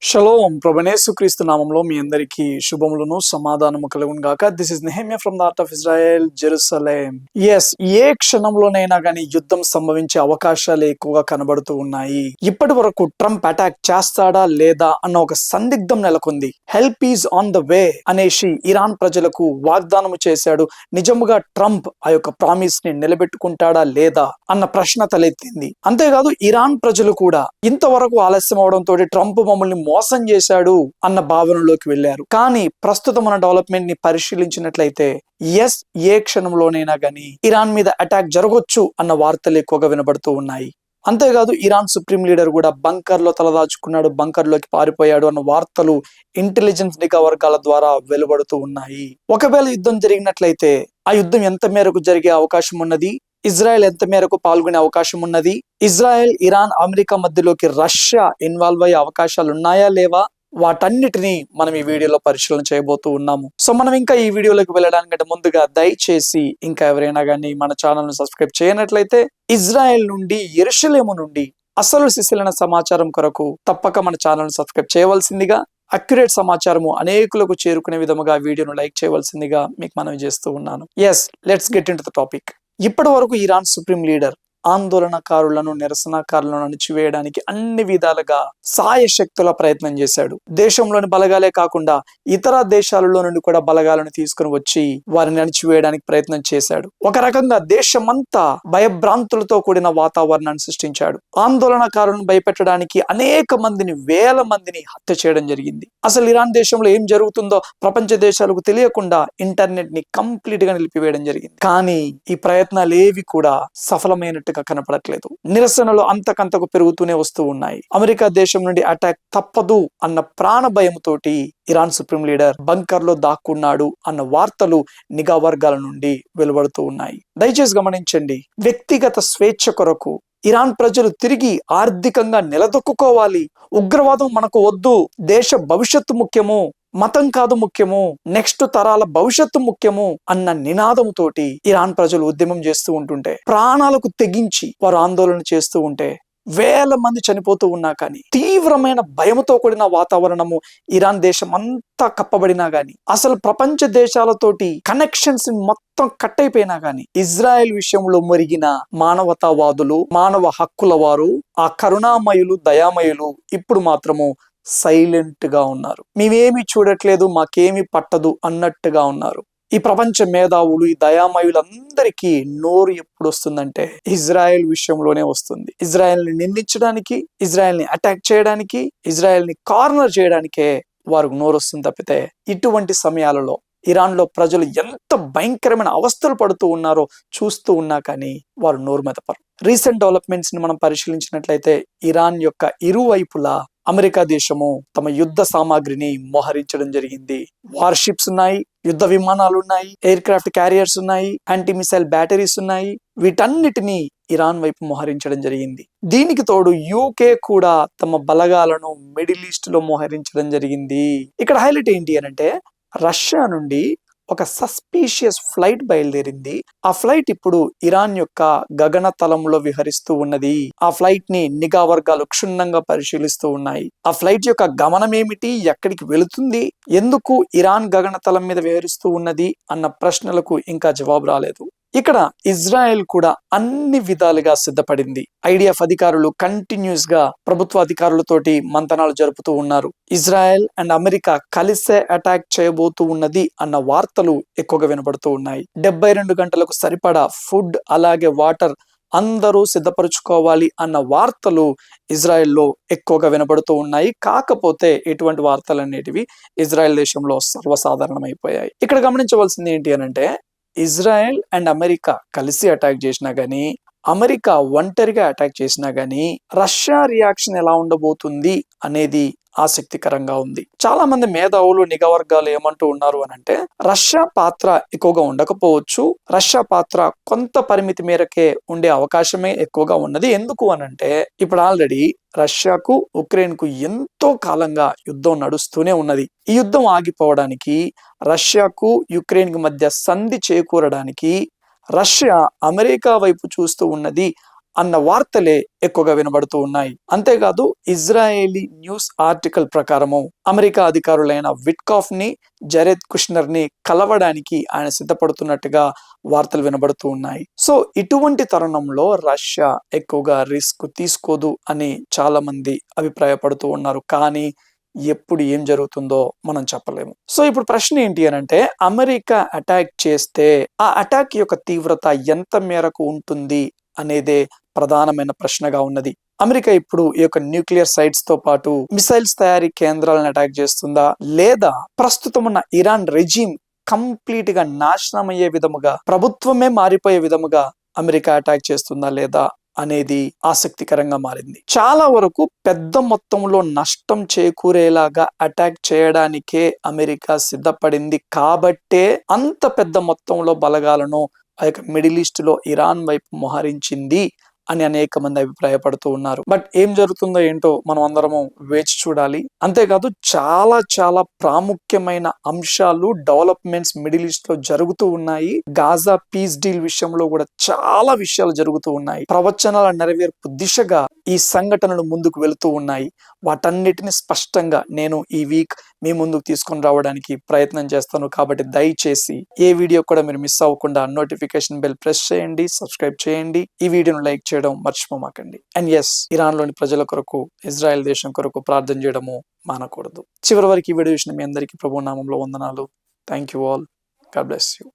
Shalom ప్రభునేసుక్రీస్తు నామంలో మీ అందరికీ శుభములను సమాధానము కలుగును గాక. This is Nehemiah from the heart of Israel, Jerusalem. ఏ క్షణంలోనైనా కానీ యుద్ధం సంభవించే అవకాశాలు ఎక్కువగా కనబడుతూ ఉన్నాయి. ఇప్పటి వరకు ట్రంప్ అటాక్ చేస్తాడా లేదా అన్న ఒక సందిగ్ధం నెలకొంది. Help is on the way అనేసి ఇరాన్ ప్రజలకు వాగ్దానం చేశాడు. నిజముగా ట్రంప్ ఆ యొక్క ప్రామిస్ ని నిలబెట్టుకుంటాడా లేదా అన్న ప్రశ్న తలెత్తింది. అంతేకాదు ఇరాన్ ప్రజలు కూడా ఇంతవరకు ఆలస్యం అవడంతో ట్రంప్ మమ్మల్ని మోసం చేశాడు అన్న భావనలోకి వెళ్లారు. కానీ ప్రస్తుతం మన డెవలప్మెంట్ ని పరిశీలించినట్లయితే ఏ క్షణంలోనైనా గానీ ఇరాన్ మీద అటాక్ జరగొచ్చు అన్న వార్తలు ఎక్కువగా వినబడుతూ ఉన్నాయి. అంతేకాదు ఇరాన్ సుప్రీం లీడర్ కూడా బంకర్ లో తలదాచుకున్నాడు, బంకర్ లోకి పారిపోయాడు అన్న వార్తలు ఇంటెలిజెన్స్ నిఘా వర్గాల ద్వారా వెలువడుతూ ఉన్నాయి. ఒకవేళ యుద్ధం జరిగినట్లయితే ఆ యుద్ధం ఎంత మేరకు జరిగే అవకాశం ఉన్నది, ఇజ్రాయెల్ ఎంత మేరకు పాల్గొనే అవకాశం ఉన్నది, ఇజ్రాయెల్, ఇరాన్, అమెరికా మధ్యలోకి రష్యా ఇన్వాల్వ్ అయ్యే అవకాశాలు ఉన్నాయా లేవా, వాటన్నిటిని మనం ఈ వీడియోలో పరిశీలన చేయబోతూ ఉన్నాము. సో మనం ఇంకా ఈ వీడియోలోకి వెళ్ళడానికంటే ముందుగా దయచేసి ఇంకా ఎవరైనా కానీ మన ఛానల్ ను సబ్స్క్రైబ్ చేయనట్లయితే ఇజ్రాయెల్ నుండి, యెరూషలేము నుండి అసలు సిసిలైన సమాచారం కొరకు తప్పక మన ఛానల్ ను సబ్స్క్రైబ్ చేయవలసిందిగా, అక్యురేట్ సమాచారము అనేకులకు చేరుకునే విధముగా వీడియోను లైక్ చేయవలసిందిగా మీకు మనవి చేస్తూ ఉన్నాను. Let's get in to the topic. ఇప్పటి వరకు ఇరాన్ సుప్రీం లీడర్ ఆందోళనకారులను, నిరసనకారులను అణిచివేయడానికి అన్ని విధాలుగా సాయశక్తుల ప్రయత్నం చేశాడు. దేశంలోని బలగాలే కాకుండా ఇతర దేశాలలో నుండి కూడా బలగాలను తీసుకుని వచ్చి వారిని అణిచివేయడానికి ప్రయత్నం చేశాడు. ఒక రకంగా దేశమంతా భయభ్రాంతులతో కూడిన వాతావరణాన్ని సృష్టించాడు. ఆందోళనకారులను భయపెట్టడానికి అనేక మందిని, వేల మందిని హత్య చేయడం జరిగింది. అసలు ఇరాన్ దేశంలో ఏం జరుగుతుందో ప్రపంచ దేశాలకు తెలియకుండా ఇంటర్నెట్ ని కంప్లీట్ గా నిలిపివేయడం జరిగింది. కానీ ఈ ప్రయత్నాలు ఏవి కూడా సఫలమైనట్టు కనపడట్లేదు. నిరసనలు అంతకంతకు పెరుగుతూనే వస్తూ ఉన్నాయి. అమెరికా దేశం నుండి అటాక్ తప్పదు అన్న ప్రాణ భయంతోటి ఇరాన్ సుప్రీం లీడర్ బంకర్ లో దాక్కున్నాడు అన్న వార్తలు నిఘా వర్గాల నుండి వెలువడుతూ ఉన్నాయి. దయచేసి గమనించండి, వ్యక్తిగత స్వేచ్ఛ కొరకు ఇరాన్ ప్రజలు తిరిగి ఆర్థికంగా నిలదొక్కుకోవాలి, ఉగ్రవాదం మనకు వద్దు, దేశ భవిష్యత్తు ముఖ్యము, మతం కాదు ముఖ్యము, నెక్స్ట్ తరాల భవిష్యత్తు ముఖ్యము అన్న నినాదంతోటి ఇరాన్ ప్రజలు ఉద్యమం చేస్తూ ఉంటుంటే, ప్రాణాలకు తెగించి వారు ఆందోళన చేస్తూ ఉంటే, వేల మంది చనిపోతూ ఉన్నా కానీ, తీవ్రమైన భయంతో కూడిన వాతావరణము ఇరాన్ దేశం అంతా కప్పబడినా గాని, అసలు ప్రపంచ దేశాలతోటి కనెక్షన్స్ మొత్తం కట్ అయిపోయినా గాని, ఇజ్రాయెల్ విషయంలో మురిగిన మానవతావాదులు, మానవ హక్కుల వారు, ఆ కరుణామయులు, దయామయులు ఇప్పుడు మాత్రము సైలెంట్ గా ఉన్నారు. మేమేమి చూడట్లేదు, మాకేమి పట్టదు అన్నట్టుగా ఉన్నారు. ఈ ప్రపంచ మేధావులు, ఈ దయామయులందరికీ నోరు ఎప్పుడు వస్తుందంటే ఇజ్రాయెల్ విషయంలోనే వస్తుంది. ఇజ్రాయెల్ ని నిందించడానికి, ఇజ్రాయెల్ ని అటాక్ చేయడానికి, ఇజ్రాయెల్ ని కార్నర్ చేయడానికే వారికి నోరు వస్తుంది తప్పితే, ఇటువంటి సమయాలలో ఇరాన్ లో ప్రజలు ఎంత భయంకరమైన అవస్థలు పడుతూ ఉన్నారో చూస్తూ ఉన్నా కానీ వారు నోరు మెదపరు. రీసెంట్ డెవలప్మెంట్స్ ని మనం పరిశీలించినట్లయితే ఇరాన్ యొక్క ఇరువైపులా అమెరికా దేశము తమ యుద్ధ సామాగ్రిని మోహరించడం జరిగింది. వార్షిప్స్ ఉన్నాయి, యుద్ధ విమానాలు ఉన్నాయి, ఎయిర్ క్రాఫ్ట్ క్యారియర్స్ ఉన్నాయి, యాంటీ మిసైల్ బ్యాటరీస్ ఉన్నాయి. వీటన్నిటిని ఇరాన్ వైపు మోహరించడం జరిగింది. దీనికి తోడు యూకే కూడా తమ బలగాలను మిడిల్ ఈస్ట్ లో మోహరించడం జరిగింది. ఇక్కడ హైలైట్ ఏంటి అనంటే, రష్యా నుండి ఒక సస్పీషియస్ ఫ్లైట్ బయలుదేరింది. ఆ ఫ్లైట్ ఇప్పుడు ఇరాన్ యొక్క గగనతలంలో విహరిస్తూ ఉన్నది. ఆ ఫ్లైట్ ని నిఘా వర్గాలు క్షుణ్ణంగా పరిశీలిస్తూ ఉన్నాయి. ఆ ఫ్లైట్ యొక్క గమనం ఏమిటి, ఎక్కడికి వెళుతుంది, ఎందుకు ఇరాన్ గగనతలం మీద విహరిస్తూ ఉన్నది అన్న ప్రశ్నలకు ఇంకా జవాబు రాలేదు. ఇక్కడ ఇజ్రాయెల్ కూడా అన్ని విధాలుగా సిద్ధపడింది. ఐడిఎఫ్ అధికారులు కంటిన్యూస్ గా ప్రభుత్వ అధికారులతోటి మంతనాలు జరుపుతూ ఉన్నారు. ఇజ్రాయెల్ అండ్ అమెరికా కలిసే అటాక్ చేయబోతూ ఉన్నది అన్న వార్తలు ఎక్కువగా వినబడుతూ ఉన్నాయి. 72 గంటలకు సరిపడా ఫుడ్ అలాగే వాటర్ అందరూ సిద్ధపరచుకోవాలి అన్న వార్తలు ఇజ్రాయెల్లో ఎక్కువగా వినబడుతూ ఉన్నాయి. కాకపోతే ఇటువంటి వార్తలు అనేటివి ఇజ్రాయెల్ దేశంలో సర్వసాధారణమైపోయాయి. ఇక్కడ గమనించవలసింది ఏంటి అనంటే, ఇజ్రాయెల్ అండ్ అమెరికా కలిసి అటాక్ చేసినా గానీ, అమెరికా ఒంటరిగా అటాక్ చేసినా గానీ, రష్యా రియాక్షన్ ఎలా ఉండబోతుంది అనేది ఆసక్తికరంగా ఉంది. చాలా మంది మేధావులు, నిఘా వర్గాలు ఏమంటూ ఉన్నారు అనంటే, రష్యా పాత్ర ఎక్కువగా ఉండకపోవచ్చు, రష్యా పాత్ర కొంత పరిమితి మేరకే ఉండే అవకాశమే ఎక్కువగా ఉన్నది. ఎందుకు అనంటే, ఇప్పుడు ఆల్రెడీ రష్యాకు, ఉక్రెయిన్ కు ఎంతో కాలంగా యుద్ధం నడుస్తూనే ఉన్నది. ఈ యుద్ధం ఆగిపోవడానికి, రష్యాకు యుక్రెయిన్ కి మధ్య సంధి చేకూరడానికి రష్యా అమెరికా వైపు చూస్తూ ఉన్నది. అన్న వార్తలే ఎక్కువగా వినబడుతూ ఉన్నాయి. అంతేకాదు ఇజ్రాయేలీ న్యూస్ ఆర్టికల్ ప్రకారము అమెరికా అధికారులైన విట్కాఫ్ ని, జరేద్ కుష్నర్ ని కలవడానికి ఆయన సిద్ధపడుతున్నట్టుగా వార్తలు వినబడుతూ ఉన్నాయి. సో ఇటువంటి తరుణంలో రష్యా ఎక్కువగా రిస్క్ తీసుకోదు అని చాలా మంది అభిప్రాయపడుతూ ఉన్నారు. కానీ ఎప్పుడు ఏం జరుగుతుందో మనం చెప్పలేము. సో ఇప్పుడు ప్రశ్న ఏంటి అని అంటే, అమెరికా అటాక్ చేస్తే ఆ అటాక్ యొక్క తీవ్రత ఎంత మేరకు ఉంటుంది అనేదే ప్రధానమైన ప్రశ్నగా ఉన్నది. అమెరికా ఇప్పుడు ఈ యొక్క న్యూక్లియర్ సైట్స్ తో పాటు మిసైల్స్ తయారీ కేంద్రాలను అటాక్ చేస్తుందా, లేదా ప్రస్తుతం ఉన్న ఇరాన్ రెజీమ్ కంప్లీట్ గా నాశనం అయ్యే విధముగా, ప్రభుత్వమే మారిపోయే విధముగా అమెరికా అటాక్ చేస్తుందా లేదా అనేది ఆసక్తికరంగా మారింది. చాలా వరకు పెద్ద మొత్తంలో నష్టం చేకూరేలాగా అటాక్ చేయడానికే అమెరికా సిద్ధపడింది కాబట్టే అంత పెద్ద మొత్తంలో బలగాలను ఆ యొక్క మిడిల్ ఈస్ట్ లో ఇరాన్ వైపు మోహరించింది అని అనేక మంది అభిప్రాయపడుతూ ఉన్నారు. బట్ ఏం జరుగుతుందో ఏంటో మనం అందరము వేచి చూడాలి. అంతేకాదు చాలా చాలా ప్రాముఖ్యమైన అంశాలు, డెవలప్మెంట్స్ మిడిల్ ఈస్ట్ లో జరుగుతూ ఉన్నాయి. గాజా పీస్ డీల్ విషయంలో కూడా చాలా విషయాలు జరుగుతూ ఉన్నాయి. ప్రవచనాల నెరవేర్పు దిశగా ఈ సంఘటనలు ముందుకు వెళుతూ ఉన్నాయి. వాటన్నిటిని స్పష్టంగా నేను ఈ వీక్ మీ ముందుకు తీసుకొని రావడానికి ప్రయత్నం చేస్తాను. కాబట్టి దయచేసి ఏ వీడియో కూడా మీరు మిస్ అవ్వకుండా నోటిఫికేషన్ బెల్ ప్రెస్ చేయండి, సబ్స్క్రైబ్ చేయండి, ఈ వీడియోను లైక్ చేయడం మర్చిపోమాకండి. అండ్ ఎస్, ఇరాన్ లోని ప్రజల కొరకు, ఇజ్రాయెల్ దేశం కొరకు ప్రార్థన చేయడము మానకూడదు. చివరి వరకు ఈ వీడియో చూసిన మీ అందరికీ ప్రభు నామంలో వందనాలు. Thank you all. God bless you.